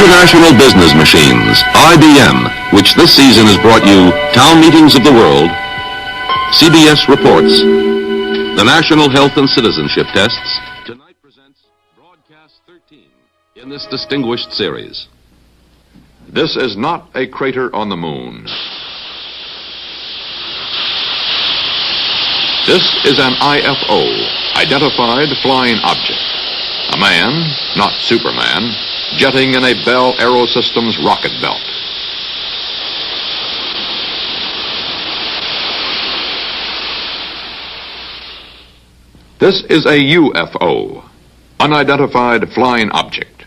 international business machines, IBM, which this season has brought you Town Meetings of the World, CBS Reports, the National Health and Citizenship Tests, tonight presents Broadcast 13 in this distinguished series. This is not a crater on the moon. This is an IFO, Identified Flying Object. A man, not Superman, jetting in a Bell Aerosystems rocket belt. This is a UFO, Unidentified Flying Object,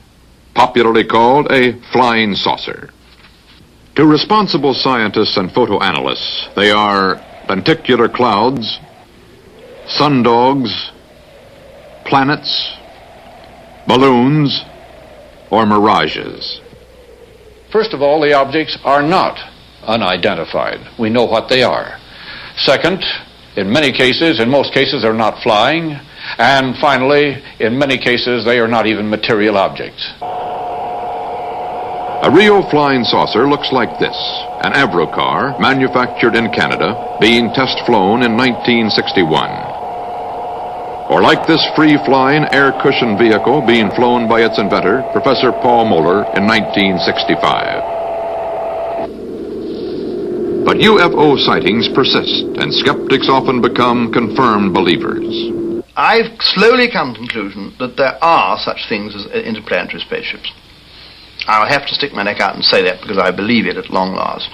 popularly called a flying saucer. To responsible scientists and photoanalysts, they are lenticular clouds, sundogs, planets, balloons, or mirages. First of all, the objects are not unidentified. We know what they are. Second, in most cases, they're not flying. And finally, in many cases, they are not even material objects. A real flying saucer looks like this, an Avro car manufactured in Canada, being test flown in 1961. Or like this free-flying air-cushioned vehicle being flown by its inventor, Professor Paul Moeller, in 1965. But UFO sightings persist, and skeptics often become confirmed believers. I've slowly come to the conclusion that there are such things as interplanetary spaceships. I'll have to stick my neck out and say that because I believe it at long last.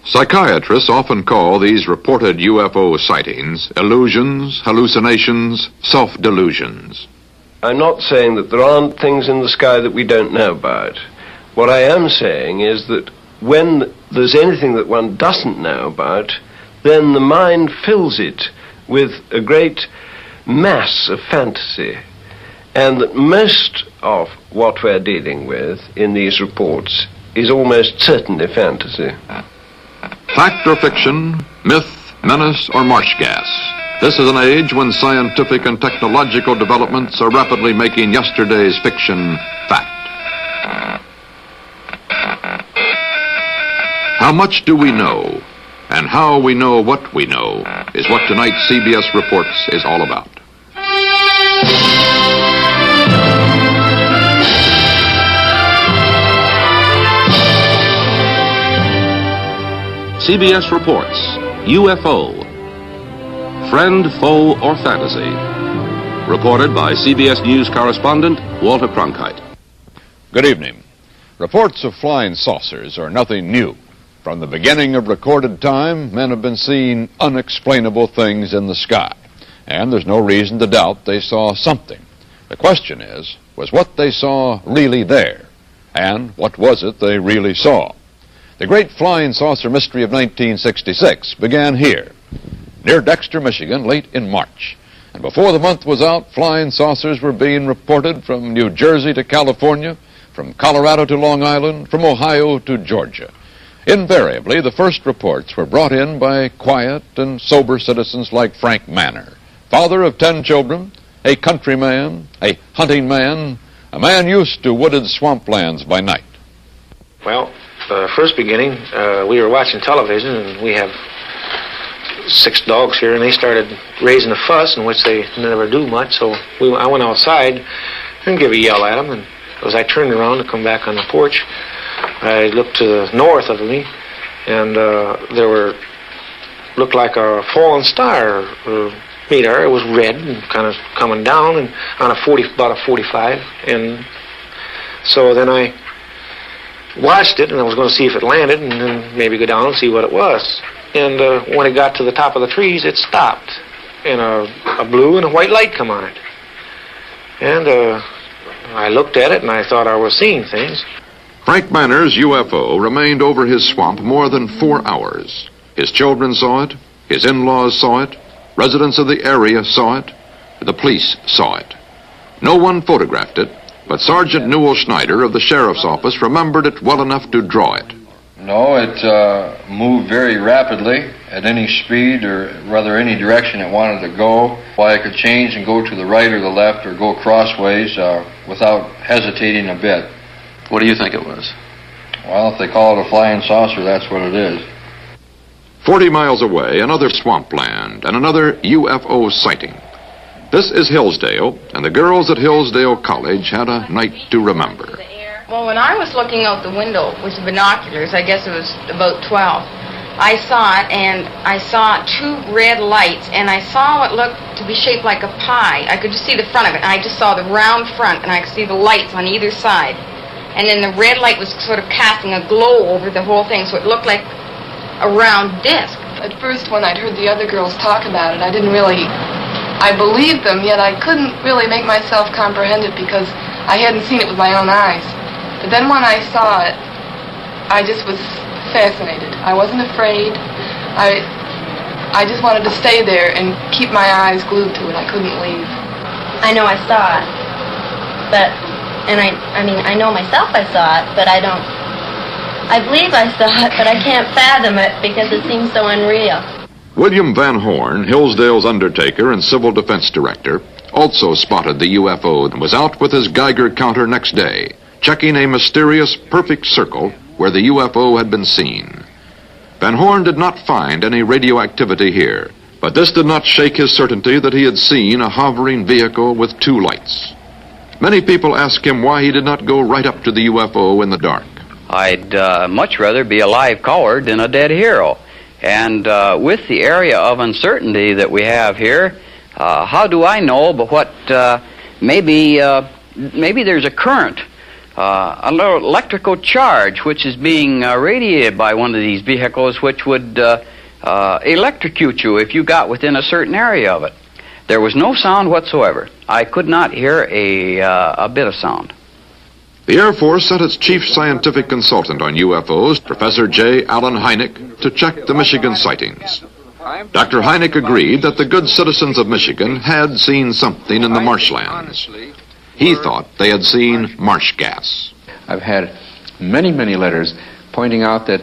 Psychiatrists often call these reported UFO sightings illusions, hallucinations, self-delusions. I'm not saying that there aren't things in the sky that we don't know about. What I am saying is that when there's anything that one doesn't know about, then the mind fills it with a great mass of fantasy. And that most of what we're dealing with in these reports is almost certainly fantasy. Fact or fiction, myth, menace, or marsh gas. This is an age when scientific and technological developments are rapidly making yesterday's fiction fact. How much do we know? And how we know what we know is what tonight's CBS Reports is all about. CBS Reports, UFO, Friend, Foe, or Fantasy. Reported by CBS News correspondent Walter Kronkite. Good evening. Reports of flying saucers are nothing new. From the beginning of recorded time, men have been seeing unexplainable things in the sky. And there's no reason to doubt they saw something. The question is, was what they saw really there? And what was it they really saw? The great flying saucer mystery of 1966 began here, near Dexter, Michigan, late in March. And before the month was out, flying saucers were being reported from New Jersey to California, from Colorado to Long Island, from Ohio to Georgia. Invariably, the first reports were brought in by quiet and sober citizens like Frank Manor, father of 10 children, a countryman, a hunting man, a man used to wooded swamplands by night. Well, first beginning, we were watching television, and we have 6 dogs here, and they started raising a fuss, in which they never do much, so I went outside and gave a yell at them, and as I turned around to come back on the porch, I looked to the north of me, and looked like a fallen star meteor. It was red and kind of coming down, and on about a 45, and so then I watched it, and I was going to see if it landed and then maybe go down and see what it was. And when it got to the top of the trees, it stopped, and a blue and a white light come on it. And I looked at it, and I thought I was seeing things. Frank Manor's UFO remained over his swamp more than 4 hours. His children saw it, his in-laws saw it, residents of the area saw it, the police saw it. No one photographed it, but Sergeant Newell Schneider of the Sheriff's Office remembered it well enough to draw it. No, it moved very rapidly at any speed, or rather any direction it wanted to go. Why, it could change and go to the right or the left or go crossways without hesitating a bit. What do you think it was? Well, if they call it a flying saucer, that's what it is. 40 miles away, another swampland and another UFO sighting. This is Hillsdale, and the girls at Hillsdale College had a night to remember. Well, when I was looking out the window with the binoculars, I guess it was about 12, I saw it, and I saw two red lights, and I saw what looked to be shaped like a pie. I could just see the front of it, and I just saw the round front, and I could see the lights on either side. And then the red light was sort of casting a glow over the whole thing, so it looked like a round disc. At first, when I'd heard the other girls talk about it, I believed them, yet I couldn't really make myself comprehend it because I hadn't seen it with my own eyes. But then when I saw it, I just was fascinated. I wasn't afraid. I just wanted to stay there and keep my eyes glued to it. I couldn't leave. I know I saw it, but, and I know myself I saw it, but I believe I saw it, but I can't fathom it because it seems so unreal. William Van Horn, Hillsdale's undertaker and civil defense director, also spotted the UFO and was out with his Geiger counter next day, checking a mysterious perfect circle where the UFO had been seen. Van Horn did not find any radioactivity here, but this did not shake his certainty that he had seen a hovering vehicle with two lights. Many people asked him why he did not go right up to the UFO in the dark. I'd much rather be a live coward than a dead hero. And with the area of uncertainty that we have here, how do I know but what maybe there's a current, a little electrical charge which is being radiated by one of these vehicles which would electrocute you if you got within a certain area of it. There was no sound whatsoever. I could not hear a bit of sound. The Air Force sent its chief scientific consultant on UFOs, Professor J. Allen Hynek, to check the Michigan sightings. Dr. Hynek agreed that the good citizens of Michigan had seen something in the marshlands. He thought they had seen marsh gas. I've had many letters pointing out that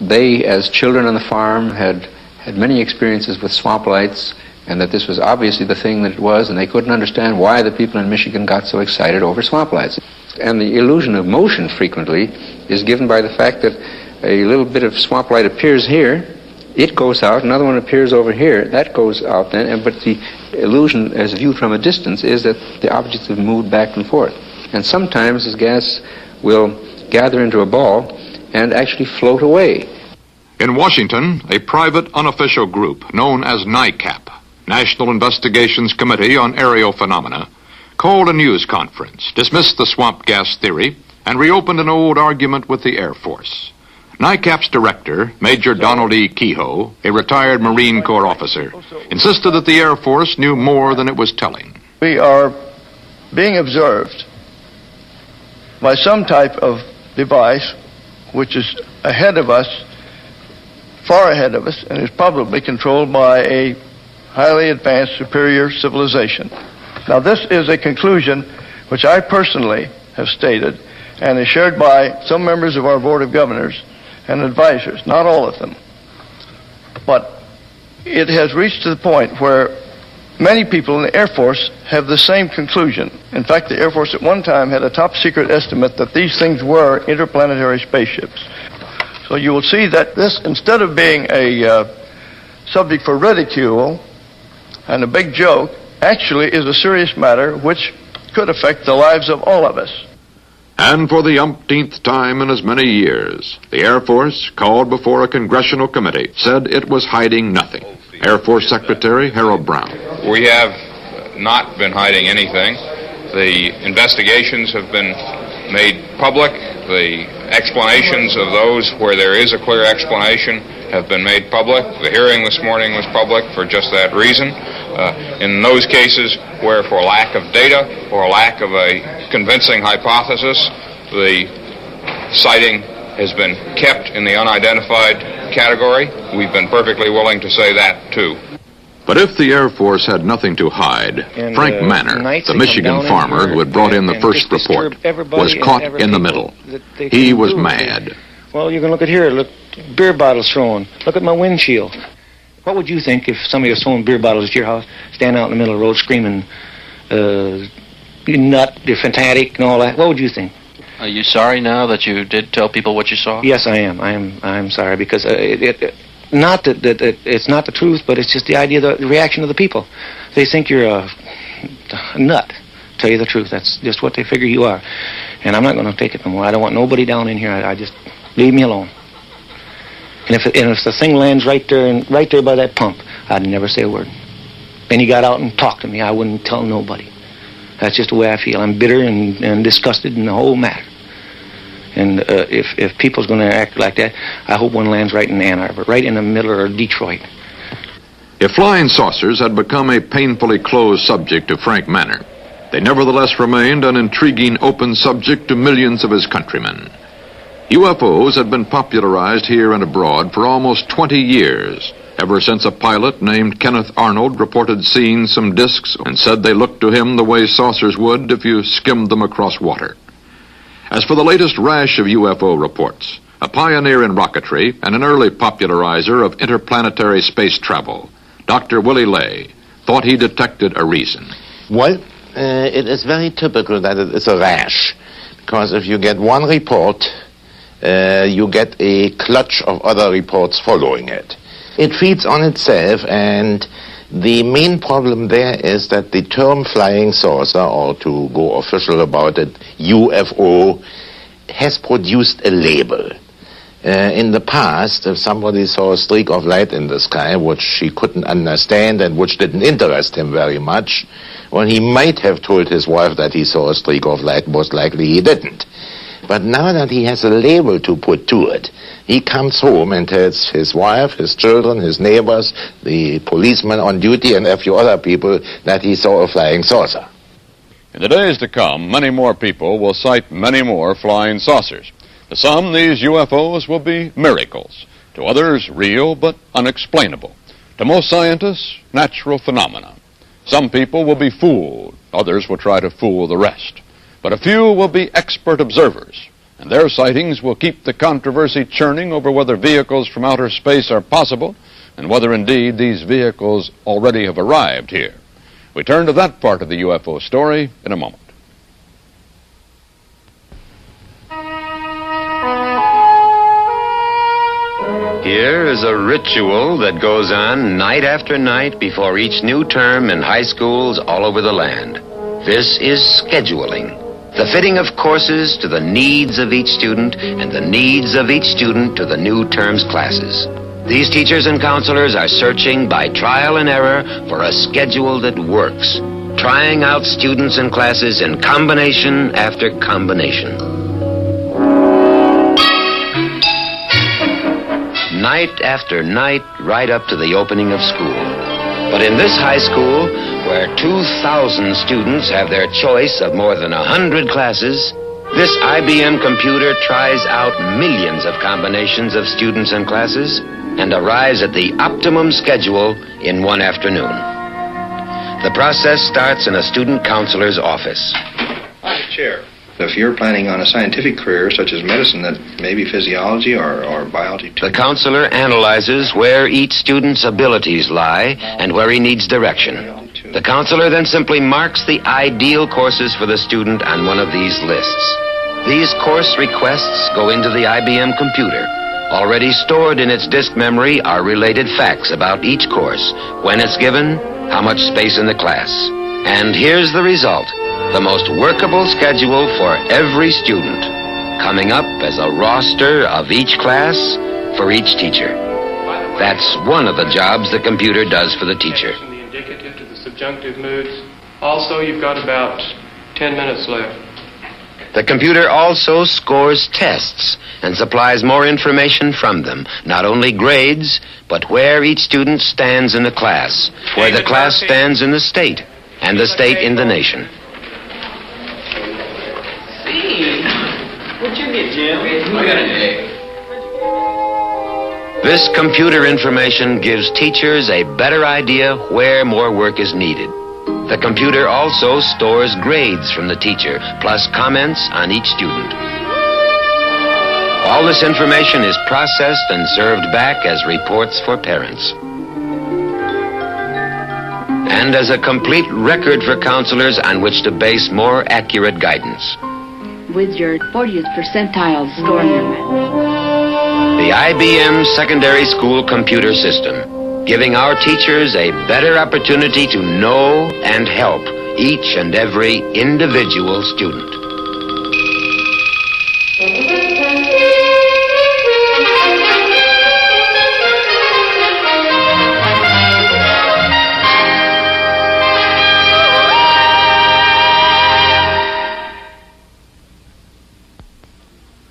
they, as children on the farm, had many experiences with swamp lights, and that this was obviously the thing that it was, and they couldn't understand why the people in Michigan got so excited over swamp lights. And the illusion of motion frequently is given by the fact that a little bit of swamp light appears here, it goes out, another one appears over here, that goes out then, but the illusion as viewed from a distance is that the objects have moved back and forth. And sometimes this gas will gather into a ball and actually float away. In Washington, a private unofficial group known as NICAP, National Investigations Committee on Aerial Phenomena, called a news conference, dismissed the swamp gas theory, and reopened an old argument with the Air Force. NICAP's director, Major Donald E. Kehoe, a retired Marine Corps officer, insisted that the Air Force knew more than it was telling. We are being observed by some type of device which is ahead of us, far ahead of us, and is probably controlled by a highly advanced superior civilization. Now, this is a conclusion which I personally have stated and is shared by some members of our Board of Governors and advisors, not all of them. But it has reached to the point where many people in the Air Force have the same conclusion. In fact, the Air Force at one time had a top secret estimate that these things were interplanetary spaceships. So you will see that this, instead of being a subject for ridicule and a big joke, actually is a serious matter which could affect the lives of all of us. And for the umpteenth time in as many years, the Air Force, called before a congressional committee, said it was hiding nothing. Air Force Secretary Harold Brown. We have not been hiding anything. The investigations have been made public. The explanations of those where there is a clear explanation have been made public. The hearing this morning was public for just that reason. In those cases where for lack of data or lack of a convincing hypothesis, the sighting has been kept in the unidentified category, we've been perfectly willing to say that too. But if the Air Force had nothing to hide, Frank Manor, the Michigan farmer who had brought in the first report, was caught in the middle. He was mad. Well, you can look at here. Look, beer bottles thrown. Look at my windshield. What would you think if somebody was throwing beer bottles at your house, stand out in the middle of the road screaming, you nut, you're fantastic, and all that? What would you think? Are you sorry now that you did tell people what you saw? Yes, I am. I'm sorry because not that it's not the truth, but it's just the idea, the reaction of the people. They think you're a nut. Tell you the truth, that's just what they figure you are, and I'm not going to take it no more. I don't want nobody down in here. I just leave me alone. And if the thing lands right there by that pump, I'd never say a word. And he got out and talked to me, I wouldn't tell nobody. That's just the way I feel. I'm bitter and disgusted in the whole matter. And if people's going to act like that, I hope one lands right in Ann Arbor, right in the middle of Detroit. If flying saucers had become a painfully closed subject to Frank Manor, they nevertheless remained an intriguing open subject to millions of his countrymen. UFOs had been popularized here and abroad for almost 20 years, ever since a pilot named Kenneth Arnold reported seeing some discs and said they looked to him the way saucers would if you skimmed them across water. As for the latest rash of UFO reports, a pioneer in rocketry and an early popularizer of interplanetary space travel, Dr. Willie Ley, thought he detected a reason. Well, it is very typical that it is a rash, because if you get one report, you get a clutch of other reports following it. It feeds on itself, and the main problem there is that the term flying saucer, or to go official about it, UFO, has produced a label. In the past, if somebody saw a streak of light in the sky, which he couldn't understand and which didn't interest him very much, well, he might have told his wife that he saw a streak of light. Most likely he didn't. But now that he has a label to put to it, he comes home and tells his wife, his children, his neighbors, the policeman on duty, and a few other people that he saw a flying saucer. In the days to come, many more people will cite many more flying saucers. To some, these UFOs will be miracles. To others, real but unexplainable. To most scientists, natural phenomena. Some people will be fooled. Others will try to fool the rest. But a few will be expert observers, and their sightings will keep the controversy churning over whether vehicles from outer space are possible and whether indeed these vehicles already have arrived here. We turn to that part of the UFO story in a moment. Here is a ritual that goes on night after night before each new term in high schools all over the land. This is scheduling. The fitting of courses to the needs of each student and the needs of each student to the new term's classes. These teachers and counselors are searching by trial and error for a schedule that works, trying out students and classes in combination after combination. Night after night, right up to the opening of school. But in this high school, where 2,000 students have their choice of more than 100 classes, this IBM computer tries out millions of combinations of students and classes and arrives at the optimum schedule in one afternoon. The process starts in a student counselor's office. Hi, Chair. If you're planning on a scientific career such as medicine, that may be physiology or biology too. The counselor analyzes where each student's abilities lie and where he needs direction. The counselor then simply marks the ideal courses for the student on one of these lists. These course requests go into the IBM computer. Already stored in its disk memory are related facts about each course, when it's given, how much space in the class. And here's the result. The most workable schedule for every student, coming up as a roster of each class for each teacher. That's one of the jobs the computer does for the teacher. From the indicative to the subjunctive moods. Also, you've got about 10 minutes left. The computer also scores tests and supplies more information from them, not only grades, but where each student stands in the class, where the class stands in the state, and the state in the nation. What'd you get, Jim? I got an A. This computer information gives teachers a better idea where more work is needed. The computer also stores grades from the teacher, plus comments on each student. All this information is processed and served back as reports for parents. And as a complete record for counselors on which to base more accurate guidance. with your 40th percentile score number. The IBM Secondary School Computer System, giving our teachers a better opportunity to know and help each and every individual student.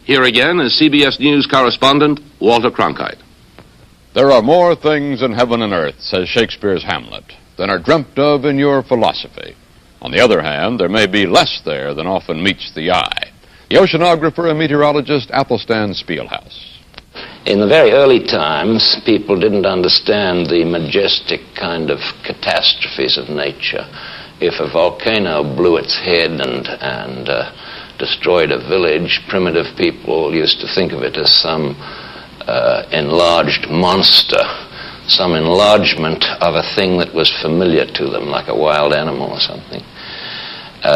Here again is CBS News correspondent Walter Kronkite. There are more things in heaven and earth, says Shakespeare's Hamlet, than are dreamt of in your philosophy. On the other hand, there may be less there than often meets the eye. The oceanographer and meteorologist Athelstan Spielhaus. In the very early times, people didn't understand the majestic kind of catastrophes of nature. If a volcano blew its head and destroyed a village, primitive people used to think of it as some enlarged monster, some enlargement of a thing that was familiar to them, like a wild animal or something.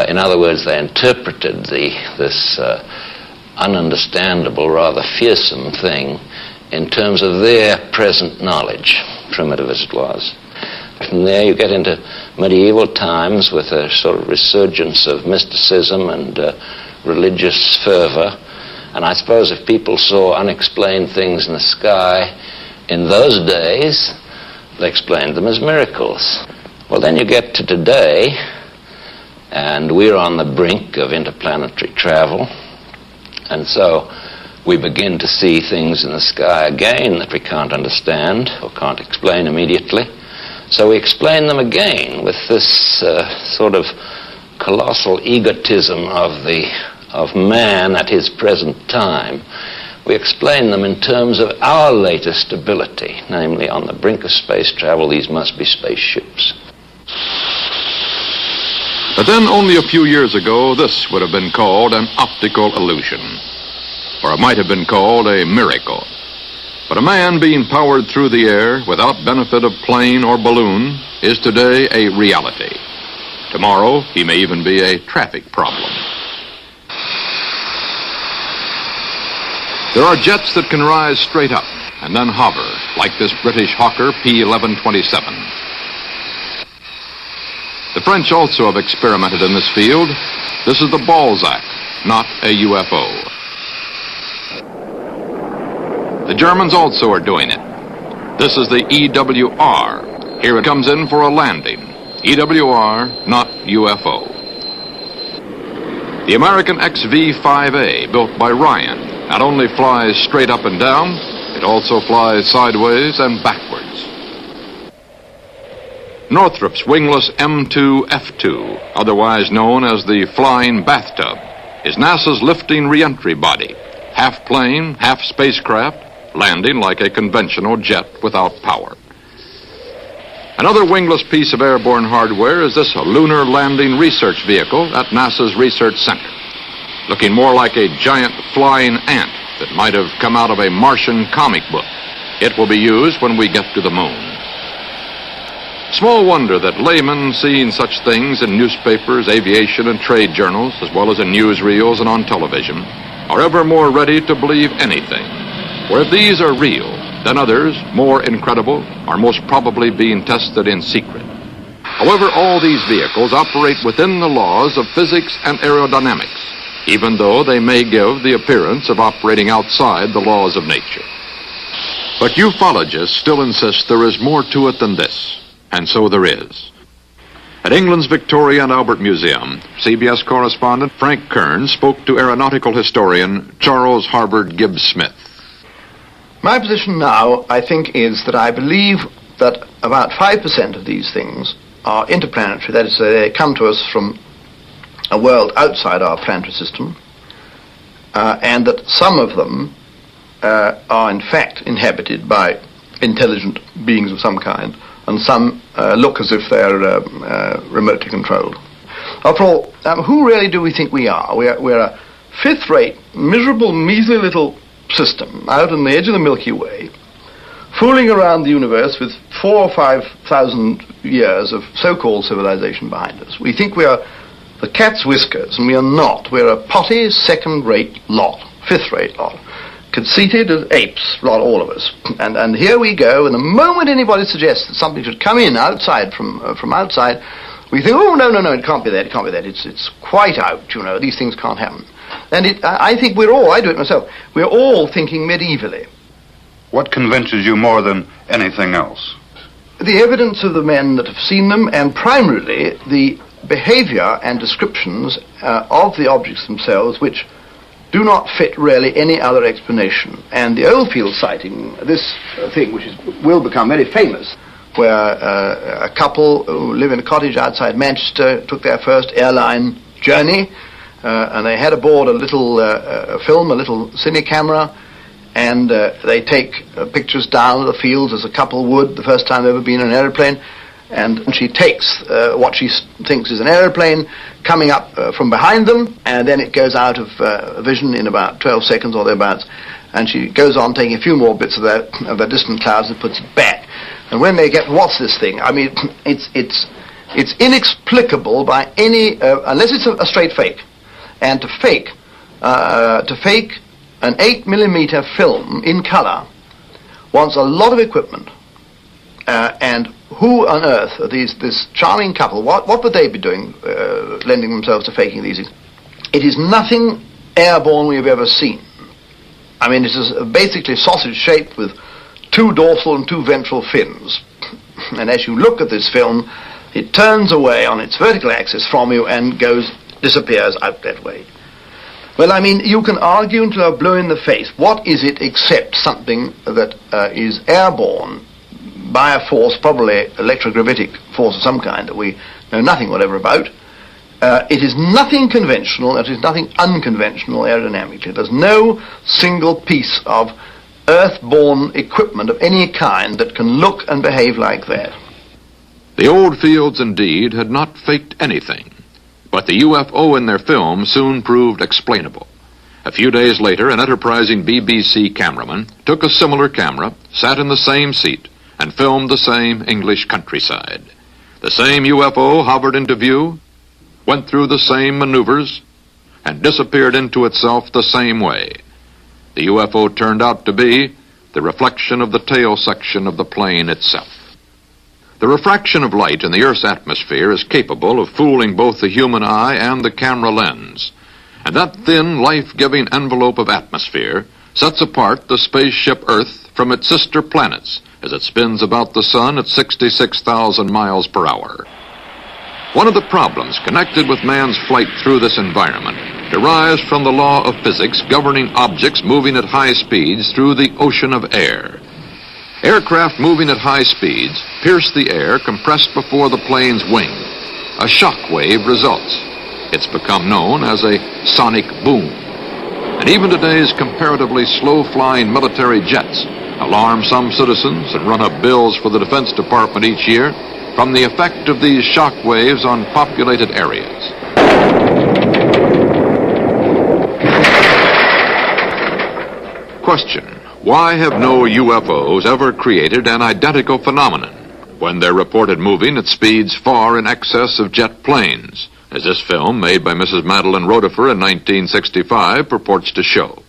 In other words, they interpreted this ununderstandable, rather fearsome thing in terms of their present knowledge, primitive as it was. From there you get into medieval times with a sort of resurgence of mysticism and religious fervor. And I suppose if people saw unexplained things in the sky in those days, they explained them as miracles. Well, then you get to today, and we're on the brink of interplanetary travel, and so we begin to see things in the sky again that we can't understand or can't explain immediately. So we explain them again with this sort of colossal egotism of man at his present time. We explain them in terms of our latest ability, namely on the brink of space travel, these must be spaceships. But then only a few years ago, this would have been called an optical illusion, or it might have been called a miracle. But a man being powered through the air without benefit of plane or balloon is today a reality. Tomorrow, he may even be a traffic problem. There are jets that can rise straight up and then hover, like this British Hawker P-1127. The French also have experimented in this field. This is the Balzac, not a UFO. The Germans also are doing it. This is the EWR. Here it comes in for a landing. EWR, not UFO. The American XV-5A, built by Ryan, not only flies straight up and down, it also flies sideways and backwards. Northrop's wingless M2F2, otherwise known as the Flying Bathtub, is NASA's lifting re-entry body, half plane, half spacecraft, landing like a conventional jet without power. Another wingless piece of airborne hardware is this lunar landing research vehicle at NASA's Research Center, looking more like a giant flying ant that might have come out of a Martian comic book. It will be used when we get to the moon. Small wonder that laymen seeing such things in newspapers, aviation, and trade journals, as well as in newsreels and on television, are ever more ready to believe anything. For if these are real, then others, more incredible, are most probably being tested in secret. However, all these vehicles operate within the laws of physics and aerodynamics, even though they may give the appearance of operating outside the laws of nature. But ufologists still insist there is more to it than this, and so there is. At England's Victoria and Albert Museum, CBS correspondent Frank Kern spoke to aeronautical historian Charles Harbord Gibbs Smith. My position now, I think, is that I believe that about 5% of these things are interplanetary. That is, they come to us from a world outside our planetary system, and that some of them are in fact inhabited by intelligent beings of some kind, and some look as if they're remotely controlled. After all, who really do we think we are? We're a fifth-rate, miserable, measly little system out on the edge of the Milky Way, fooling around the universe with 4,000 or 5,000 years of so-called civilization behind us. We think we are the cat's whiskers, and we are not. We're a potty, second-rate lot, fifth-rate lot, conceited as apes, lot, all of us. And here we go, and the moment anybody suggests that something should come in outside from outside, we think, oh, no, it can't be that, it can't be that. It's quite out, you know, these things can't happen. And I think we're all, I do it myself, we're all thinking medievally. What convinces you more than anything else? The evidence of the men that have seen them, and primarily the behavior and descriptions of the objects themselves, which do not fit really any other explanation. And the Oldfield sighting, this thing which will become very famous, where a couple who live in a cottage outside Manchester took their first airline journey, and they had aboard a little film, a little cine camera, and they take pictures down of the fields as a couple would the first time they've ever been in an aeroplane, and she takes what she thinks is an aeroplane coming up from behind them, and then it goes out of vision in about 12 seconds or thereabouts, and she goes on taking a few more bits of the distant clouds and puts it back. And when they get, what's this thing? I mean, it's inexplicable by any, unless it's a straight fake. And to fake an 8mm film in color wants a lot of equipment. And who on earth are this charming couple? What would they be doing, lending themselves to faking these things? It is nothing airborne we've ever seen. I mean, it is basically sausage shaped with 2 dorsal and 2 ventral fins. And as you look at this film, it turns away on its vertical axis from you and disappears out that way. Well, I mean, you can argue until you're blue in the face. What is it except something that is airborne by a force, probably electrogravitic force of some kind that we know nothing whatever about? It is nothing conventional, it is nothing unconventional aerodynamically. There's no single piece of earth-borne equipment of any kind that can look and behave like that. The Oldfields, indeed, had not faked anything, but the UFO in their film soon proved explainable. A few days later, an enterprising BBC cameraman took a similar camera, sat in the same seat, and filmed the same English countryside. The same UFO hovered into view, went through the same maneuvers, and disappeared into itself the same way. The UFO turned out to be the reflection of the tail section of the plane itself. The refraction of light in the Earth's atmosphere is capable of fooling both the human eye and the camera lens. And that thin, life-giving envelope of atmosphere sets apart the spaceship Earth from its sister planets as it spins about the sun at 66,000 miles per hour. One of the problems connected with man's flight through this environment derives from the law of physics governing objects moving at high speeds through the ocean of air. Aircraft moving at high speeds pierce the air compressed before the plane's wing. A shock wave results. It's become known as a sonic boom. And even today's comparatively slow-flying military jets alarm some citizens and run up bills for the Defense Department each year from the effect of these shock waves on populated areas. Question: why have no UFOs ever created an identical phenomenon when they're reported moving at speeds far in excess of jet planes, as this film made by Mrs. Madeline Rotifer in 1965 purports to show?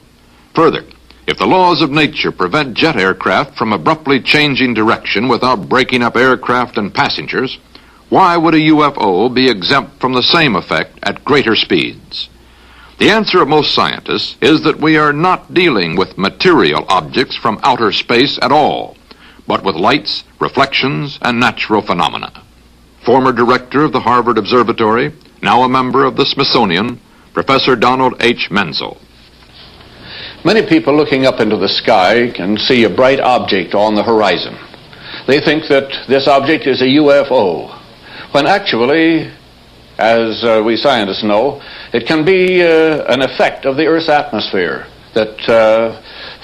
Further, if the laws of nature prevent jet aircraft from abruptly changing direction without breaking up aircraft and passengers, why would a UFO be exempt from the same effect at greater speeds? The answer of most scientists is that we are not dealing with material objects from outer space at all, but with lights, reflections, and natural phenomena. Former director of the Harvard Observatory, now a member of the Smithsonian, Professor Donald H. Menzel. Many people looking up into the sky can see a bright object on the horizon. They think that this object is a UFO, when actually, as we scientists know, it can be an effect of the Earth's atmosphere, that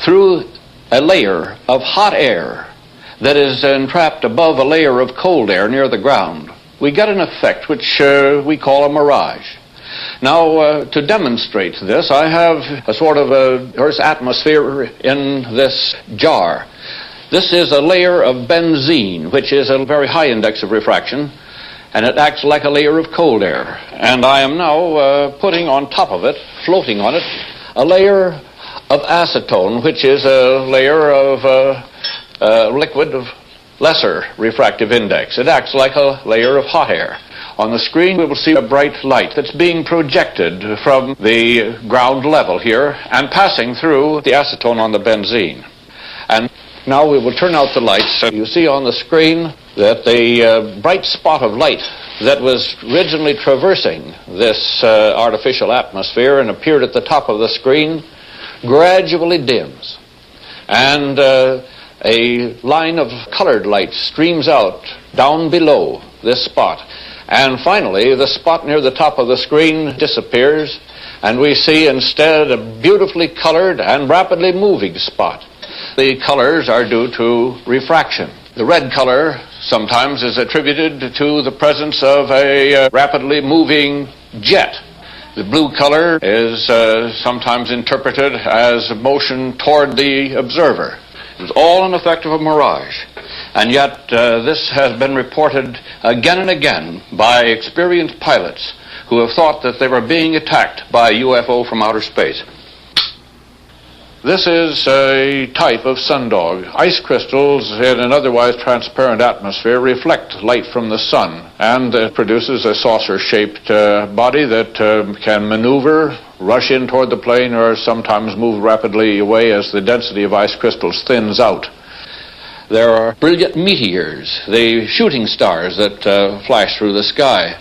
through a layer of hot air that is entrapped above a layer of cold air near the ground, we get an effect which we call a mirage. Now, to demonstrate this, I have a sort of Earth's atmosphere in this jar. This is a layer of benzene, which is a very high index of refraction, and it acts like a layer of cold air. And I am now putting on top of it, floating on it, a layer of acetone, which is a layer of liquid of lesser refractive index. It acts like a layer of hot air. On the screen we will see a bright light that's being projected from the ground level here and passing through the acetone on the benzene. And now we will turn out the lights. You see on the screen that the bright spot of light that was originally traversing this artificial atmosphere and appeared at the top of the screen gradually dims. And a line of colored light streams out down below this spot. And finally, the spot near the top of the screen disappears, and we see instead a beautifully colored and rapidly moving spot. The colors are due to refraction. The red color sometimes is attributed to the presence of a rapidly moving jet. The blue color is sometimes interpreted as motion toward the observer. It's all an effect of a mirage. And yet this has been reported again and again by experienced pilots who have thought that they were being attacked by a UFO from outer space. This is a type of sundog. Ice crystals in an otherwise transparent atmosphere reflect light from the sun, and it produces a saucer-shaped body that can maneuver, rush in toward the plane, or sometimes move rapidly away as the density of ice crystals thins out. There are brilliant meteors, the shooting stars that flash through the sky.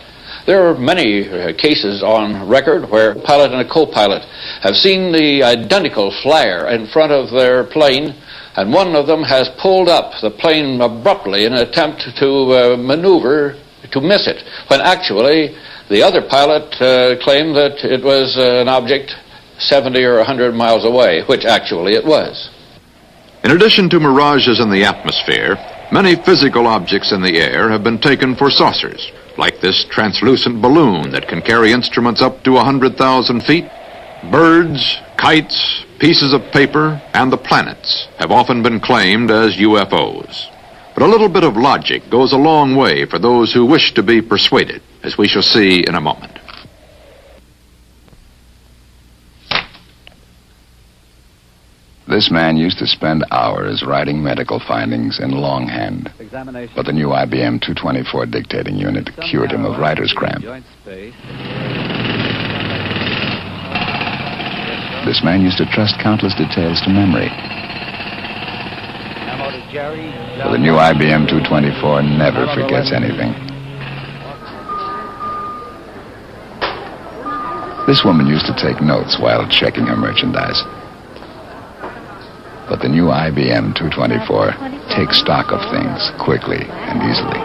There are many cases on record where a pilot and a co-pilot have seen the identical flare in front of their plane, and one of them has pulled up the plane abruptly in an attempt to maneuver to miss it, when actually the other pilot claimed that it was an object 70 or 100 miles away, which actually it was. In addition to mirages in the atmosphere, many physical objects in the air have been taken for saucers, like this translucent balloon that can carry instruments up to 100,000 feet. Birds, kites, pieces of paper, and the planets have often been claimed as UFOs. But a little bit of logic goes a long way for those who wish to be persuaded, as we shall see in a moment. This man used to spend hours writing medical findings in longhand, but the new IBM 224 dictating unit cured him of writer's cramp. This man used to trust countless details to memory, but the new IBM 224 never forgets anything. This woman used to take notes while checking her merchandise. But the new IBM 224 takes stock of things quickly and easily.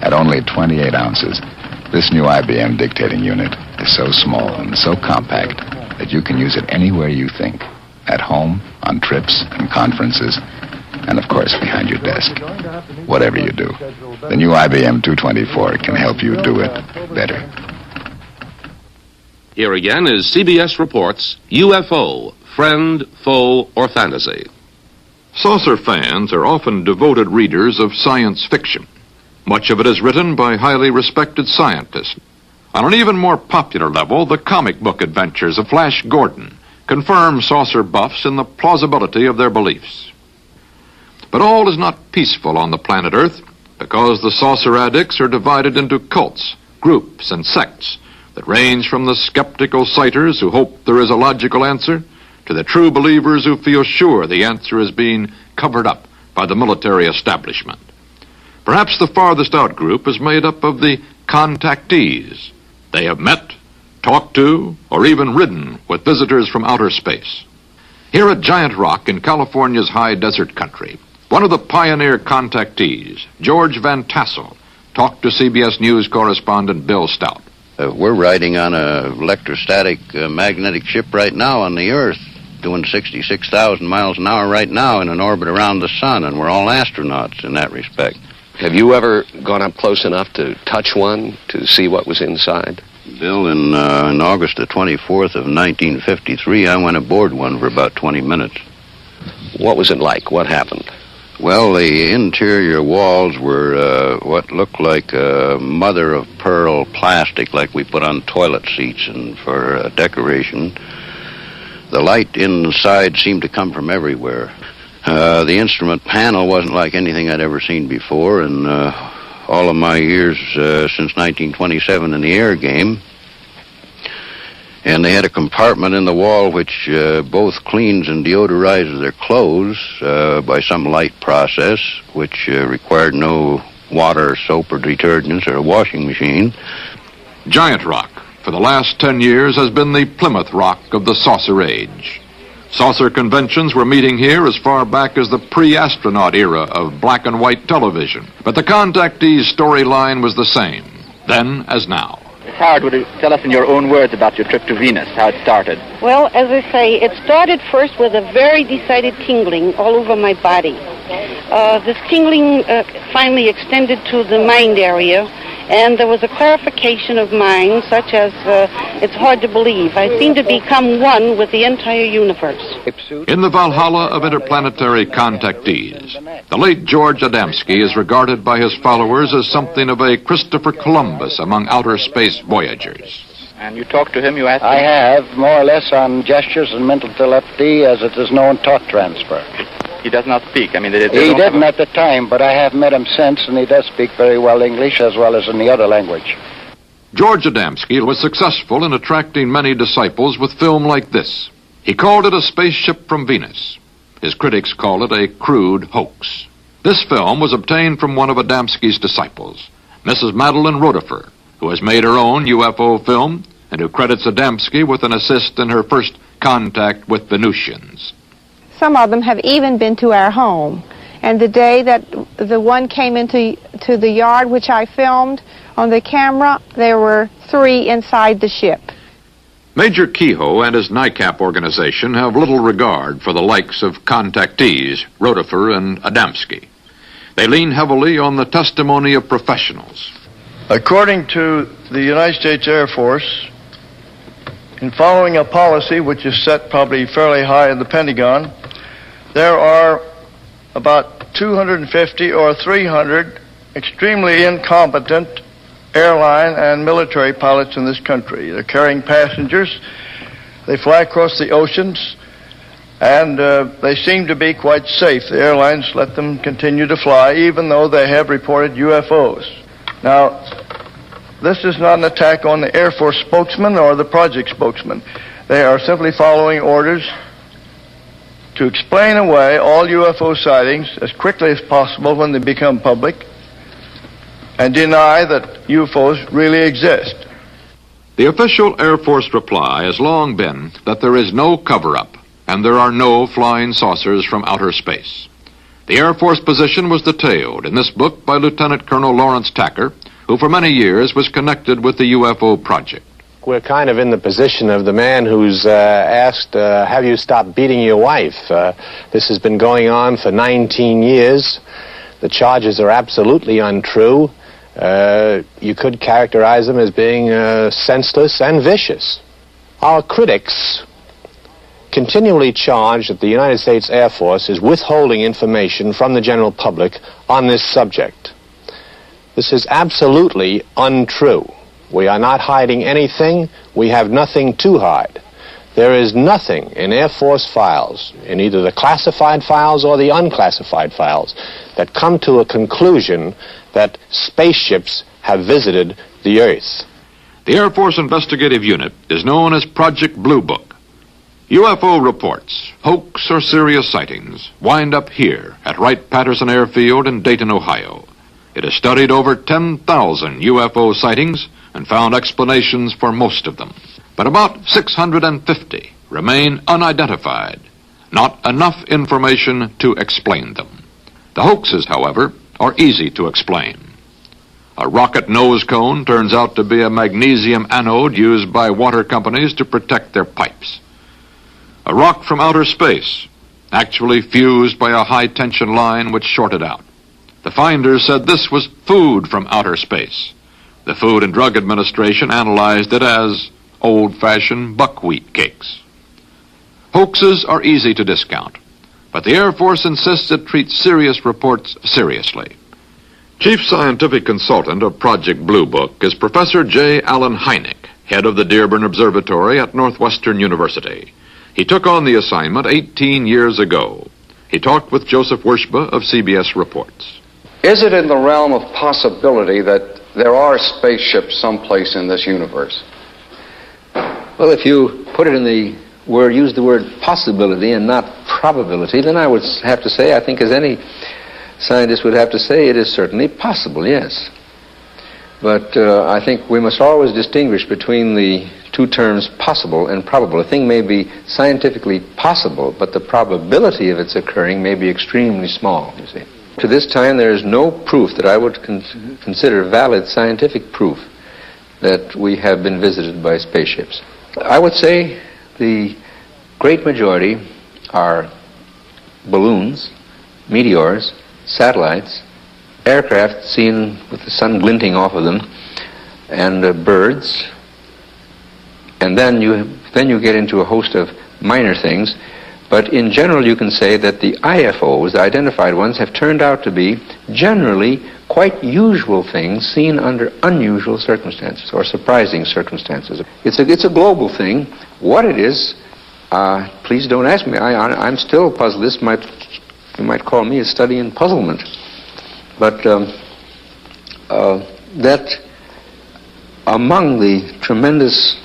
At only 28 ounces, this new IBM dictating unit is so small and so compact that you can use it anywhere you think. At home, on trips and conferences, and of course behind your desk. Whatever you do, the new IBM 224 can help you do it better. Here again is CBS Reports UFO, Friend, Foe, or Fantasy. Saucer fans are often devoted readers of science fiction. Much of it is written by highly respected scientists. On an even more popular level, the comic book adventures of Flash Gordon confirm saucer buffs in the plausibility of their beliefs. But all is not peaceful on the planet Earth, because the saucer addicts are divided into cults, groups, and sects that range from the skeptical sighters who hope there is a logical answer to the true believers who feel sure the answer is being covered up by the military establishment. Perhaps the farthest out group is made up of the contactees. They have met, talked to, or even ridden with visitors from outer space. Here at Giant Rock in California's high desert country, one of the pioneer contactees, George Van Tassel, talked to CBS News correspondent Bill Stout. We're riding on a electrostatic magnetic ship right now on the Earth, doing 66,000 miles an hour right now in an orbit around the sun, and we're all astronauts in that respect. Have you ever gone up close enough to touch one, to see what was inside? Bill, in August the 24th of 1953, I went aboard one for about 20 minutes. What was it like? What happened? Well, the interior walls were what looked like mother of pearl plastic, like we put on toilet seats and for decoration. The light inside seemed to come from everywhere. The instrument panel wasn't like anything I'd ever seen before, and all of my years since 1927 in the air game. And they had a compartment in the wall which both cleans and deodorizes their clothes by some light process, which required no water, soap, or detergents, or a washing machine. Giant Rock, for the last 10 years, has been the Plymouth Rock of the saucer age. Saucer conventions were meeting here as far back as the pre-astronaut era of black and white television. But the contactees' storyline was the same, then as now. Howard, would you tell us in your own words about your trip to Venus, how it started? Well, as I say, it started first with a very decided tingling all over my body. This tingling finally extended to the mind area, and there was a clarification of mind such as it's hard to believe. I seem to become one with the entire universe. In the Valhalla of interplanetary contactees, the late George Adamski is regarded by his followers as something of a Christopher Columbus among outer space voyagers. And you talked to him, you asked him? I have, more or less on gestures and mental telepathy, as it is known, talk transfer. He does not speak. I mean, he didn't at the time, but I have met him since, and he does speak very well English as well as in the other language. George Adamski was successful in attracting many disciples with film like this. He called it a spaceship from Venus. His critics call it a crude hoax. This film was obtained from one of Adamski's disciples, Mrs. Madeline Rotifer, who has made her own UFO film and who credits Adamski with an assist in her first contact with Venusians. Some of them have even been to our home. And the day that the one came into the yard, which I filmed on the camera, there were 3 inside the ship. Major Kehoe and his NICAP organization have little regard for the likes of contactees, Rotifer and Adamski. They lean heavily on the testimony of professionals. According to the United States Air Force, in following a policy which is set probably fairly high in the Pentagon, there are about 250 or 300 extremely incompetent airline and military pilots in this country. They're carrying passengers. They fly across the oceans, and they seem to be quite safe. The airlines let them continue to fly, even though they have reported UFOs. Now, this is not an attack on the Air Force spokesman or the project spokesman. They are simply following orders to explain away all UFO sightings as quickly as possible when they become public and deny that UFOs really exist. The official Air Force reply has long been that there is no cover-up and there are no flying saucers from outer space. The Air Force position was detailed in this book by Lieutenant Colonel Lawrence Tacker, who for many years was connected with the UFO project. We're kind of in the position of the man who's asked, have you stopped beating your wife? This has been going on for 19 years. The charges are absolutely untrue. You could characterize them as being senseless and vicious. Our critics continually charge that the United States Air Force is withholding information from the general public on this subject. This is absolutely untrue. We are not hiding anything. We have nothing to hide. There is nothing in Air Force files, in either the classified files or the unclassified files, that come to a conclusion that spaceships have visited the Earth. The Air Force Investigative Unit is known as Project Blue Book. UFO reports, hoax or serious sightings, wind up here at Wright-Patterson Airfield in Dayton, Ohio. It has studied over 10,000 UFO sightings and found explanations for most of them. But about 650 remain unidentified. Not enough information to explain them. The hoaxes, however, are easy to explain. A rocket nose cone turns out to be a magnesium anode used by water companies to protect their pipes. A rock from outer space, actually fused by a high-tension line which shorted out. The finders said this was food from outer space. The Food and Drug Administration analyzed it as old-fashioned buckwheat cakes. Hoaxes are easy to discount. But the Air Force insists it treats serious reports seriously. Chief Scientific Consultant of Project Blue Book is Professor J. Allen Hynek, head of the Dearborn Observatory at Northwestern University. He took on the assignment 18 years ago. He talked with Joseph Wershba of CBS Reports. Is it in the realm of possibility that there are spaceships someplace in this universe? Well, if you put it in the word, use the word possibility and not probability, then I would have to say, I think as any scientist would have to say, it is certainly possible, yes. But I think we must always distinguish between the two terms possible and probable. A thing may be scientifically possible, but the probability of its occurring may be extremely small, you see. To this time, there is no proof that I would consider valid scientific proof that we have been visited by spaceships. I would say the great majority are balloons, meteors, satellites, aircraft seen with the sun glinting off of them, and birds. And then you get into a host of minor things. But in general, you can say that the IFOs, the identified ones, have turned out to be generally quite usual things seen under unusual circumstances or surprising circumstances. It's a global thing. What it is, please don't ask me. I'm still puzzled. You might call me a study in puzzlement. But that among the tremendous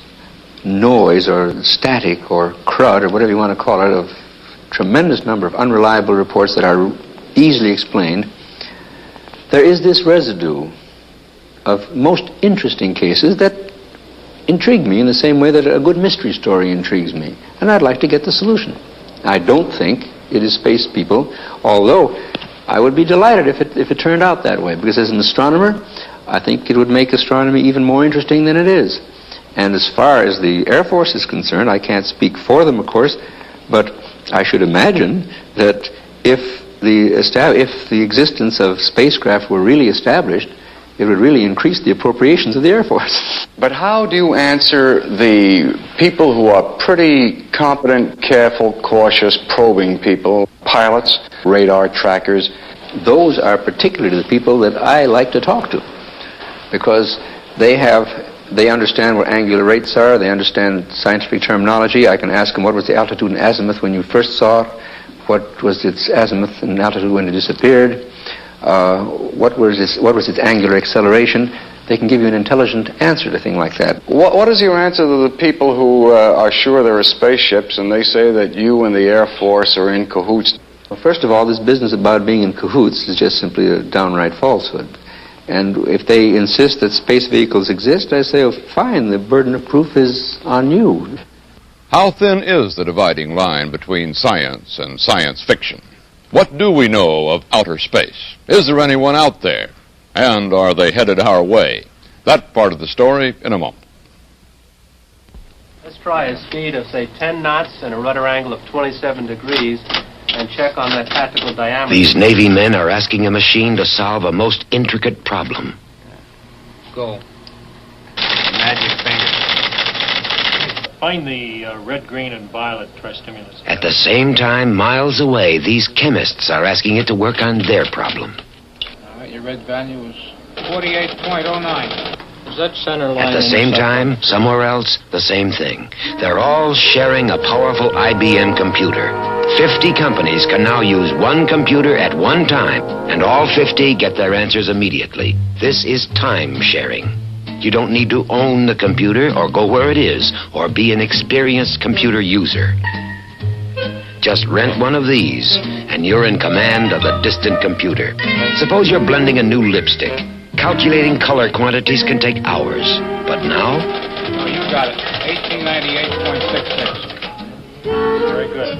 noise or static or crud or whatever you want to call it of tremendous number of unreliable reports that are easily explained, there is this residue of most interesting cases that intrigue me in the same way that a good mystery story intrigues me, and I'd like to get the solution. I don't think it is space people, although I would be delighted if it turned out that way, because as an astronomer, I think it would make astronomy even more interesting than it is. And as far as the Air Force is concerned, I can't speak for them, of course, but I should imagine that if the existence of spacecraft were really established, it would really increase the appropriations of the Air Force. But how do you answer the people who are pretty competent, careful, cautious, probing people, pilots, radar trackers? Those are particularly the people that I like to talk to, because they understand what angular rates are, they understand scientific terminology. I can ask them, what was the altitude and azimuth when you first saw it? What was its azimuth and altitude when it disappeared? What was its angular acceleration? They can give you an intelligent answer to a thing like that. What is your answer to the people who are sure there are spaceships and they say that you and the Air Force are in cahoots? Well, first of all, this business about being in cahoots is just simply a downright falsehood. And if they insist that space vehicles exist, I say, oh, fine, the burden of proof is on you. How thin is the dividing line between science and science fiction? What do we know of outer space? Is there anyone out there? And are they headed our way? That part of the story in a moment. Let's try a speed of, say, 10 knots and a rudder angle of 27 degrees. And check on that tactical diameter. These Navy men are asking a machine to solve a most intricate problem. Go. Magic finger. Find the red, green, and violet tristimulus. At the same time, miles away, these chemists are asking it to work on their problem. All right, your red value is 48.09. Is that center line? At the same time, somewhere else, the same thing. They're all sharing a powerful IBM computer. 50 companies can now use one computer at one time, and all 50 get their answers immediately. This is time sharing. You don't need to own the computer or go where it is or be an experienced computer user. Just rent one of these, and you're in command of the distant computer. Suppose you're blending a new lipstick. Calculating color quantities can take hours. But now? Oh, you got it. 1898.66. Very good.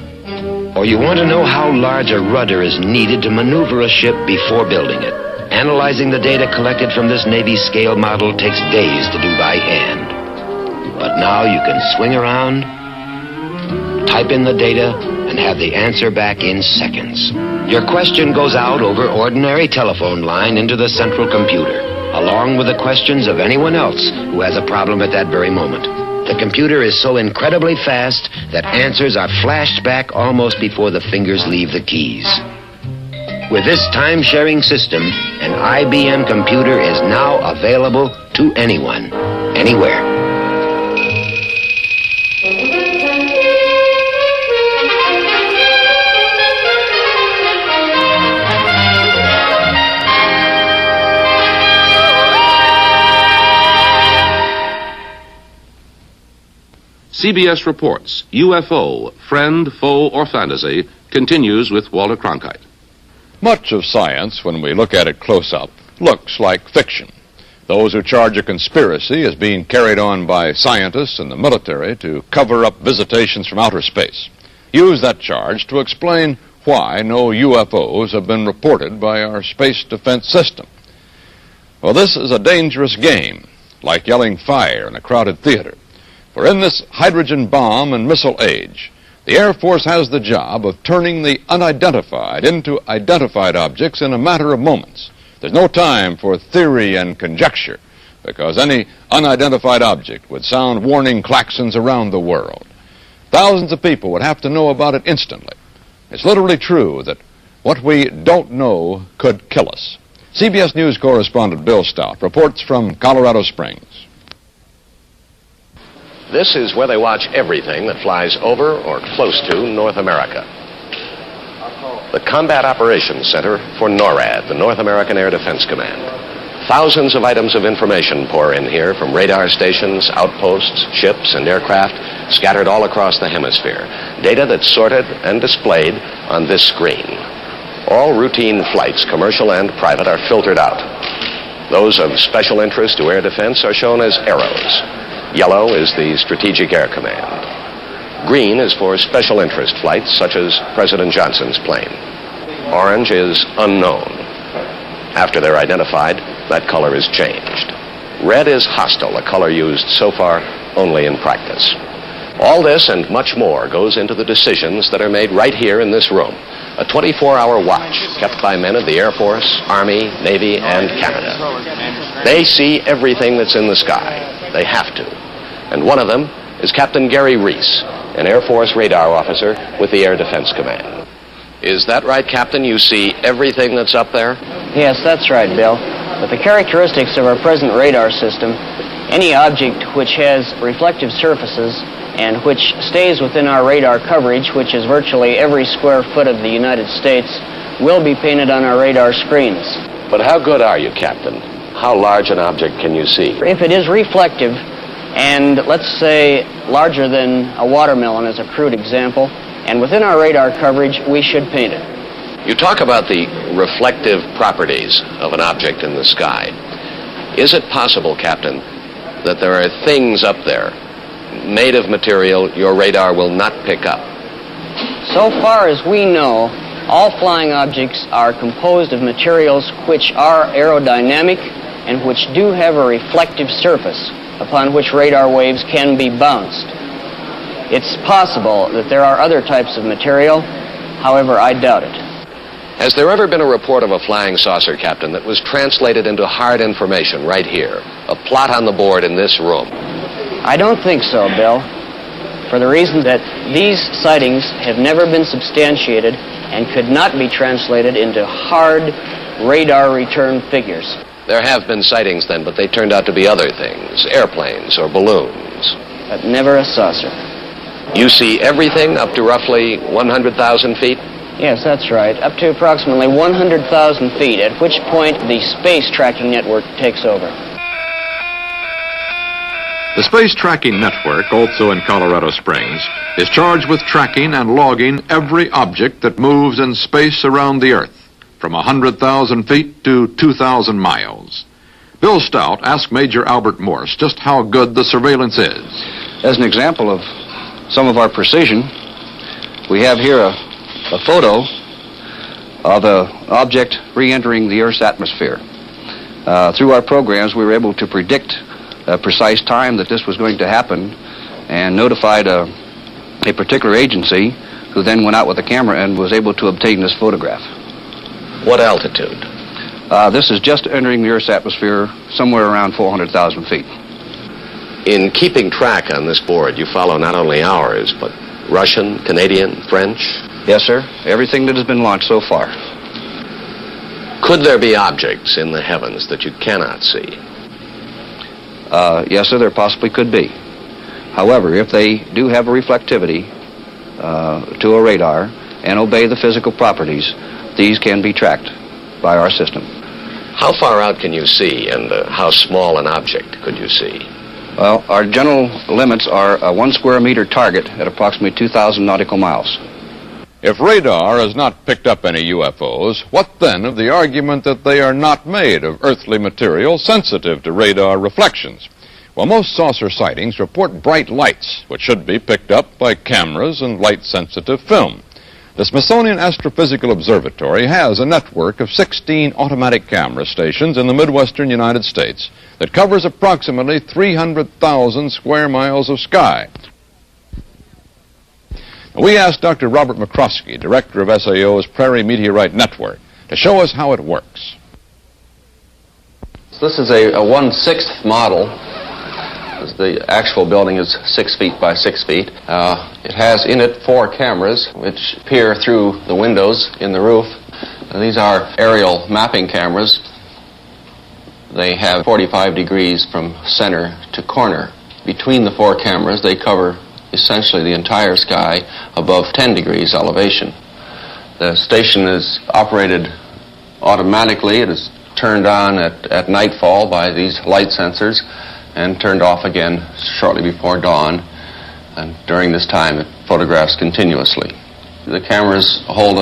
Or you want to know how large a rudder is needed to maneuver a ship before building it. Analyzing the data collected from this Navy scale model takes days to do by hand. But now you can swing around, type in the data, and have the answer back in seconds. Your question goes out over ordinary telephone line into the central computer, along with the questions of anyone else who has a problem at that very moment. The computer is so incredibly fast that answers are flashed back almost before the fingers leave the keys. With this time-sharing system, an IBM computer is now available to anyone, anywhere. CBS reports UFO, friend, foe, or fantasy continues with Walter Cronkite. Much of science, when we look at it close up, looks like fiction. Those who charge a conspiracy as being carried on by scientists and the military to cover up visitations from outer space use that charge to explain why no UFOs have been reported by our space defense system. Well, this is a dangerous game, like yelling fire in a crowded theater. For in this hydrogen bomb and missile age, the Air Force has the job of turning the unidentified into identified objects in a matter of moments. There's no time for theory and conjecture, because any unidentified object would sound warning klaxons around the world. Thousands of people would have to know about it instantly. It's literally true that what we don't know could kill us. CBS News correspondent Bill Stout reports from Colorado Springs. This is where they watch everything that flies over or close to North America. The Combat Operations Center for NORAD, the North American Air Defense Command. Thousands of items of information pour in here from radar stations, outposts, ships, and aircraft scattered all across the hemisphere. Data that's sorted and displayed on this screen. All routine flights, commercial and private, are filtered out. Those of special interest to air defense are shown as arrows. Yellow is the Strategic Air Command. Green is for special interest flights, such as President Johnson's plane. Orange is unknown. After they're identified, that color is changed. Red is hostile, a color used so far only in practice. All this and much more goes into the decisions that are made right here in this room. A 24-hour watch kept by men of the Air Force, Army, Navy, and Canada. They see everything that's in the sky. They have to. And one of them is Captain Gary Reese, an Air Force radar officer with the Air Defense Command. Is that right, Captain? You see everything that's up there? Yes, that's right, Bill. With the characteristics of our present radar system, any object which has reflective surfaces and which stays within our radar coverage, which is virtually every square foot of the United States, will be painted on our radar screens. But how good are you, Captain? How large an object can you see? If it is reflective, and let's say larger than a watermelon as a crude example, and within our radar coverage, we should paint it. You talk about the reflective properties of an object in the sky. Is it possible, Captain, that there are things up there made of material your radar will not pick up? So far as we know, all flying objects are composed of materials which are aerodynamic and which do have a reflective surface upon which radar waves can be bounced. It's possible that there are other types of material, however, I doubt it. Has there ever been a report of a flying saucer, Captain, that was translated into hard information right here, a plot on the board in this room? I don't think so, Bill, for the reason that these sightings have never been substantiated and could not be translated into hard radar return figures. There have been sightings then, but they turned out to be other things, airplanes or balloons. But never a saucer. You see everything up to roughly 100,000 feet? Yes, that's right, up to approximately 100,000 feet, at which point the space tracking network takes over. The Space Tracking Network, also in Colorado Springs, is charged with tracking and logging every object that moves in space around the Earth, from 100,000 feet to 2,000 miles. Bill Stout asked Major Albert Morse just how good the surveillance is. As an example of some of our precision, we have here a photo of an object re-entering the Earth's atmosphere. Through our programs, we were able to predict a precise time that this was going to happen and notified a particular agency who then went out with a camera and was able to obtain this photograph. What altitude? This is just entering the Earth's atmosphere somewhere around 400,000 feet. In keeping track on this board, you follow not only ours, but Russian, Canadian, French? Yes, sir. Everything that has been launched so far. Could there be objects in the heavens that you cannot see? Yes, sir, there possibly could be. However, if they do have a reflectivity to a radar and obey the physical properties, these can be tracked by our system. How far out can you see, and how small an object could you see? Well, our general limits are a 1 square meter target at approximately 2,000 nautical miles. If radar has not picked up any UFOs, what then of the argument that they are not made of earthly material sensitive to radar reflections? Well, most saucer sightings report bright lights, which should be picked up by cameras and light-sensitive film. The Smithsonian Astrophysical Observatory has a network of 16 automatic camera stations in the Midwestern United States that covers approximately 300,000 square miles of sky. We asked Dr. Robert McCroskey, director of SAO's Prairie Meteorite Network, to show us how it works. This is a 1/6 model. The actual building is 6 feet by 6 feet. It has in it 4 cameras which peer through the windows in the roof. These are aerial mapping cameras. They have 45 degrees from center to corner. Between the 4 cameras, they cover essentially the entire sky above 10 degrees elevation. The station is operated automatically. It is turned on at nightfall by these light sensors and turned off again shortly before dawn. And during this time, it photographs continuously. The cameras hold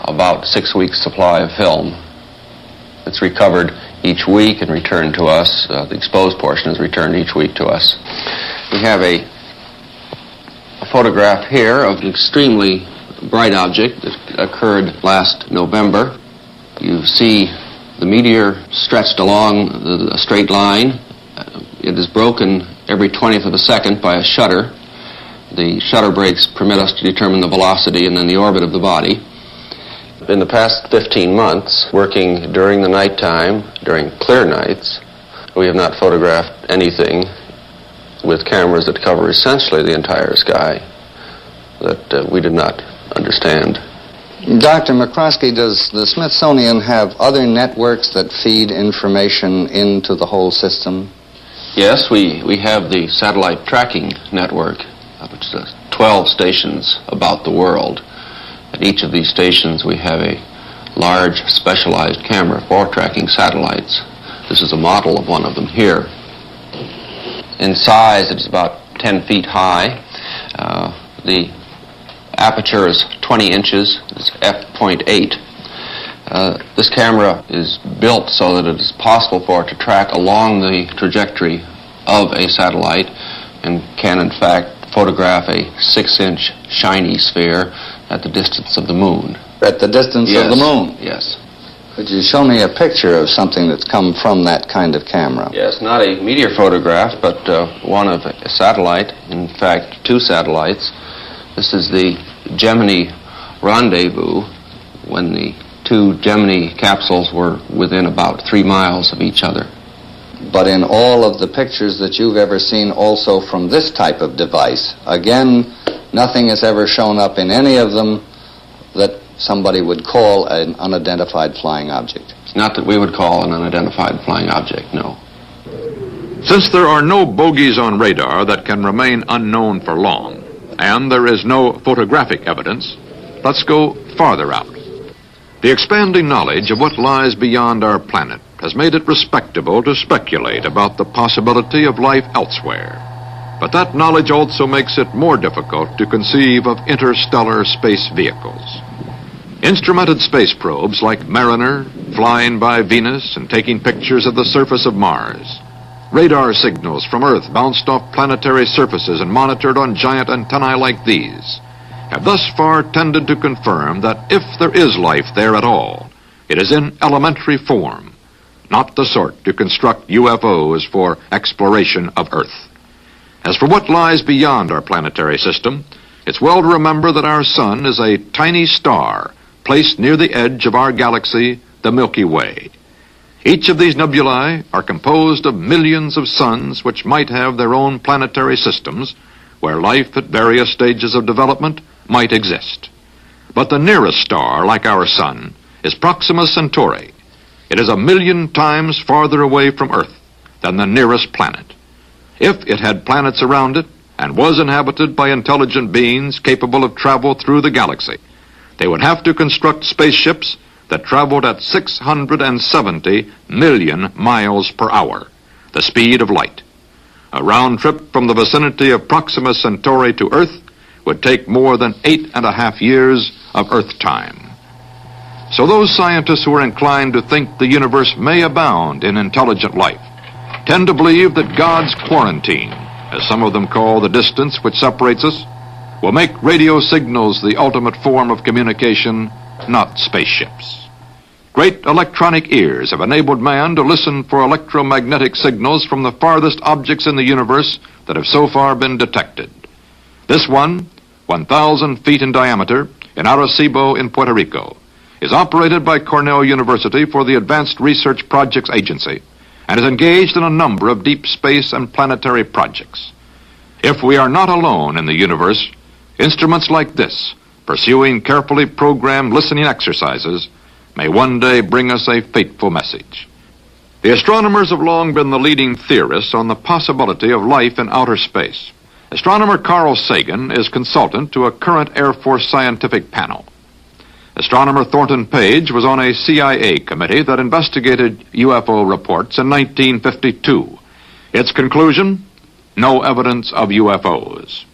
about 6 weeks' supply of film. It's recovered each week and returned to us. The exposed portion is returned each week to us. We have a photograph here of an extremely bright object that occurred last November. You see the meteor stretched along a straight line. It is broken every 20th of a second by a shutter. The shutter breaks permit us to determine the velocity and then the orbit of the body. In the past 15 months, working during the nighttime, during clear nights, we have not photographed anything with cameras that cover essentially the entire sky that we did not understand. Dr. McCroskey, does the Smithsonian have other networks that feed information into the whole system? Yes, we have the satellite tracking network, which is 12 stations about the world. At each of these stations we have a large specialized camera for tracking satellites. This is a model of one of them here. In size, it's about 10 feet high. The aperture is 20 inches. It's f.8. This camera is built so that it is possible for it to track along the trajectory of a satellite and can, in fact, photograph a 6-inch shiny sphere at the distance of the moon. At the distance of the moon? Yes. Could you show me a picture of something that's come from that kind of camera? Yes, not a meteor photograph, but one of a satellite, in fact, 2 satellites. This is the Gemini rendezvous when the 2 Gemini capsules were within about 3 miles of each other. But in all of the pictures that you've ever seen also from this type of device, again, nothing has ever shown up in any of them that somebody would call an unidentified flying object. It's not that we would call an unidentified flying object, no. Since there are no bogies on radar that can remain unknown for long, and there is no photographic evidence, let's go farther out. The expanding knowledge of what lies beyond our planet has made it respectable to speculate about the possibility of life elsewhere. But that knowledge also makes it more difficult to conceive of interstellar space vehicles. Instrumented space probes like Mariner, flying by Venus and taking pictures of the surface of Mars. Radar signals from Earth bounced off planetary surfaces and monitored on giant antennae like these have thus far tended to confirm that if there is life there at all, it is in elementary form, not the sort to construct UFOs for exploration of Earth. As for what lies beyond our planetary system, it's well to remember that our sun is a tiny star placed near the edge of our galaxy, the Milky Way. Each of these nebulae are composed of millions of suns which might have their own planetary systems where life at various stages of development might exist. But the nearest star, like our sun, is Proxima Centauri. It is 1,000,000 times farther away from Earth than the nearest planet. If it had planets around it and was inhabited by intelligent beings capable of travel through the galaxy, they would have to construct spaceships that traveled at 670 million miles per hour, the speed of light. A round trip from the vicinity of Proxima Centauri to Earth would take more than 8.5 years of Earth time. So those scientists who are inclined to think the universe may abound in intelligent life tend to believe that God's quarantine, as some of them call the distance which separates us, will make radio signals the ultimate form of communication, not spaceships. Great electronic ears have enabled man to listen for electromagnetic signals from the farthest objects in the universe that have so far been detected. This one, 1,000 feet in diameter, in Arecibo in Puerto Rico, is operated by Cornell University for the Advanced Research Projects Agency and is engaged in a number of deep space and planetary projects. If we are not alone in the universe, instruments like this, pursuing carefully programmed listening exercises, may one day bring us a fateful message. The astronomers have long been the leading theorists on the possibility of life in outer space. Astronomer Carl Sagan is consultant to a current Air Force scientific panel. Astronomer Thornton Page was on a CIA committee that investigated UFO reports in 1952. Its conclusion? No evidence of UFOs.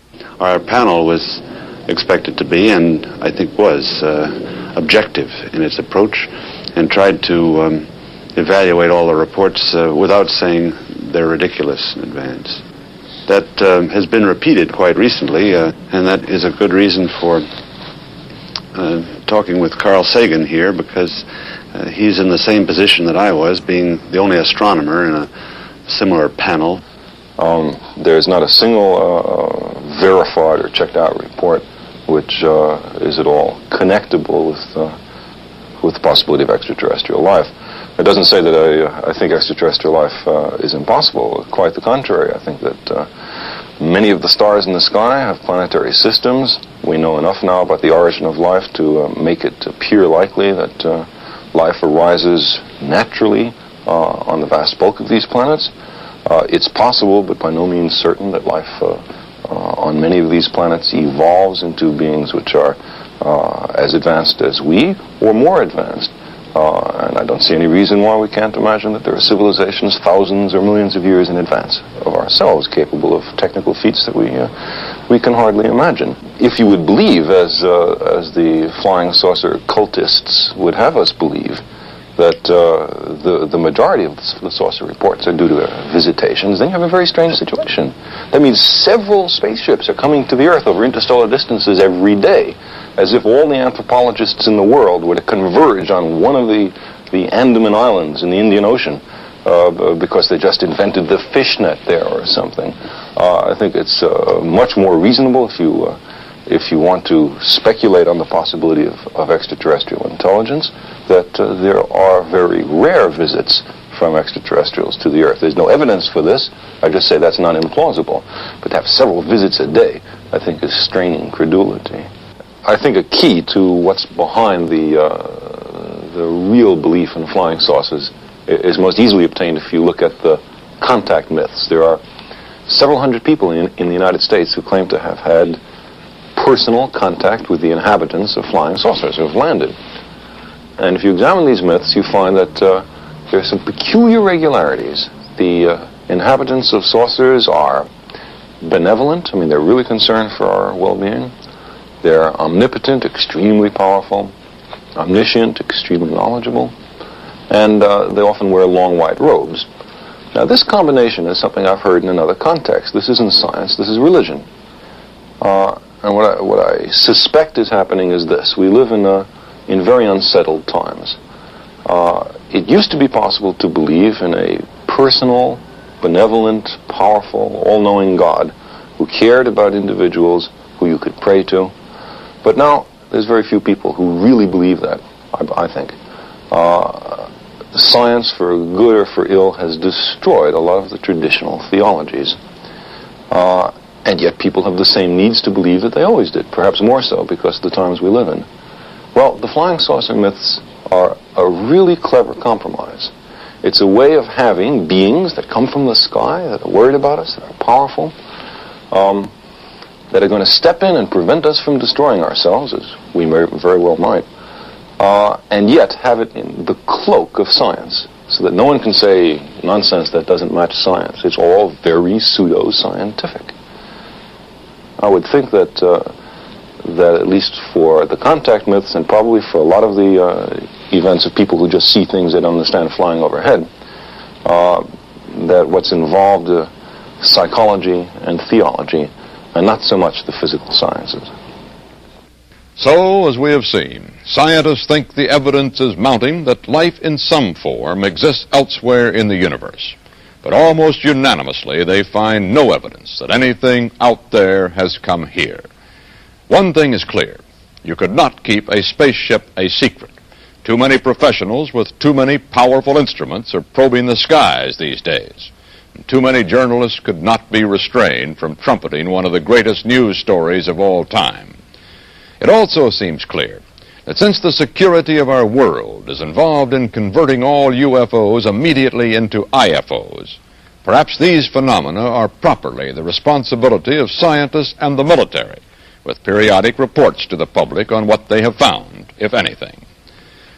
Our panel was expected to be, and I think was, objective in its approach and tried to evaluate all the reports without saying they're ridiculous in advance. That has been repeated quite recently, and that is a good reason for talking with Carl Sagan here, because he's in the same position that I was, being the only astronomer in a similar panel. There's not a single verified or checked out report which is at all connectable with the possibility of extraterrestrial life. It doesn't say that I think extraterrestrial life is impossible. Quite the contrary. I think that many of the stars in the sky have planetary systems. We know enough now about the origin of life to make it appear likely that life arises naturally on the vast bulk of these planets. It's possible, but by no means certain, that life on many of these planets evolves into beings which are as advanced as we, or more advanced. And I don't see any reason why we can't imagine that there are civilizations thousands or millions of years in advance of ourselves, capable of technical feats that we can hardly imagine. If you would believe, as the flying saucer cultists would have us believe, that the majority of the saucer reports are due to visitations, then you have a very strange situation. That means several spaceships are coming to the Earth over interstellar distances every day, as if all the anthropologists in the world were to converge on one of the Andaman Islands in the Indian Ocean because they just invented the fishnet there or something. I think it's much more reasonable if you want to speculate on the possibility of extraterrestrial intelligence, that there are very rare visits from extraterrestrials to the Earth. There's no evidence for this. I just say that's not implausible. But to have several visits a day, I think, is straining credulity. I think a key to what's behind the real belief in flying saucers is most easily obtained if you look at the contact myths. There are several hundred people in the United States who claim to have had personal contact with the inhabitants of flying saucers who have landed. And if you examine these myths, you find that there are some peculiar regularities. The inhabitants of saucers are benevolent. I mean, they're really concerned for our well-being. They're omnipotent, extremely powerful, omniscient, extremely knowledgeable, and they often wear long white robes. Now, this combination is something I've heard in another context. This isn't science, this is religion. And what I suspect is happening is this. We live in very unsettled times. It used to be possible to believe in a personal, benevolent, powerful, all-knowing God who cared about individuals who you could pray to. But now, there's very few people who really believe that, I think. science, for good or for ill, has destroyed a lot of the traditional theologies. And yet people have the same needs to believe that they always did, perhaps more so because of the times we live in. Well, the flying saucer myths are a really clever compromise. It's a way of having beings that come from the sky, that are worried about us, that are powerful, that are going to step in and prevent us from destroying ourselves, as we very well might, and yet have it in the cloak of science, so that no one can say nonsense that doesn't match science. It's all very pseudo-scientific. I would think that that at least for the contact myths, and probably for a lot of the events of people who just see things they don't understand flying overhead, that what's involved psychology and theology, and not so much the physical sciences. So, as we have seen, scientists think the evidence is mounting that life in some form exists elsewhere in the universe. But almost unanimously, they find no evidence that anything out there has come here. One thing is clear. You could not keep a spaceship a secret. Too many professionals with too many powerful instruments are probing the skies these days. And too many journalists could not be restrained from trumpeting one of the greatest news stories of all time. It also seems clear that since the security of our world is involved in converting all UFOs immediately into IFOs, perhaps these phenomena are properly the responsibility of scientists and the military, with periodic reports to the public on what they have found, if anything.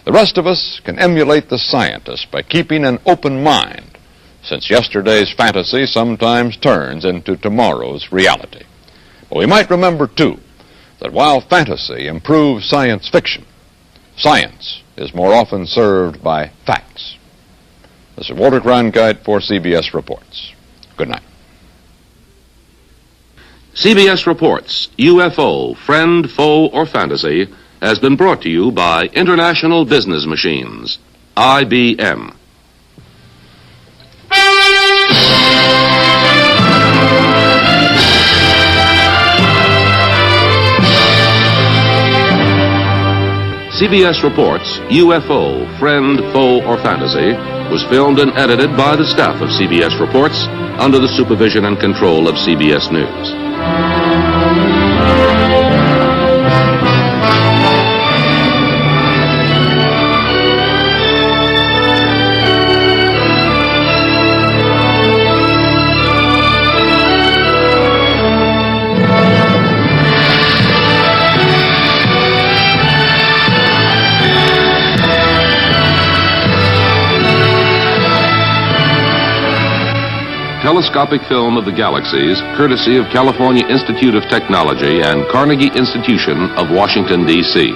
The rest of us can emulate the scientists by keeping an open mind, since yesterday's fantasy sometimes turns into tomorrow's reality. But we might remember, too, that while fantasy improves science fiction, science is more often served by facts. This is Walter Kronkite for CBS Reports. Good night. CBS Reports, UFO, Friend, Foe, or Fantasy, has been brought to you by International Business Machines, IBM. CBS Reports, UFO, Friend, Foe, or Fantasy, was filmed and edited by the staff of CBS Reports under the supervision and control of CBS News. Telescopic film of the galaxies, courtesy of California Institute of Technology and Carnegie Institution of Washington, D.C.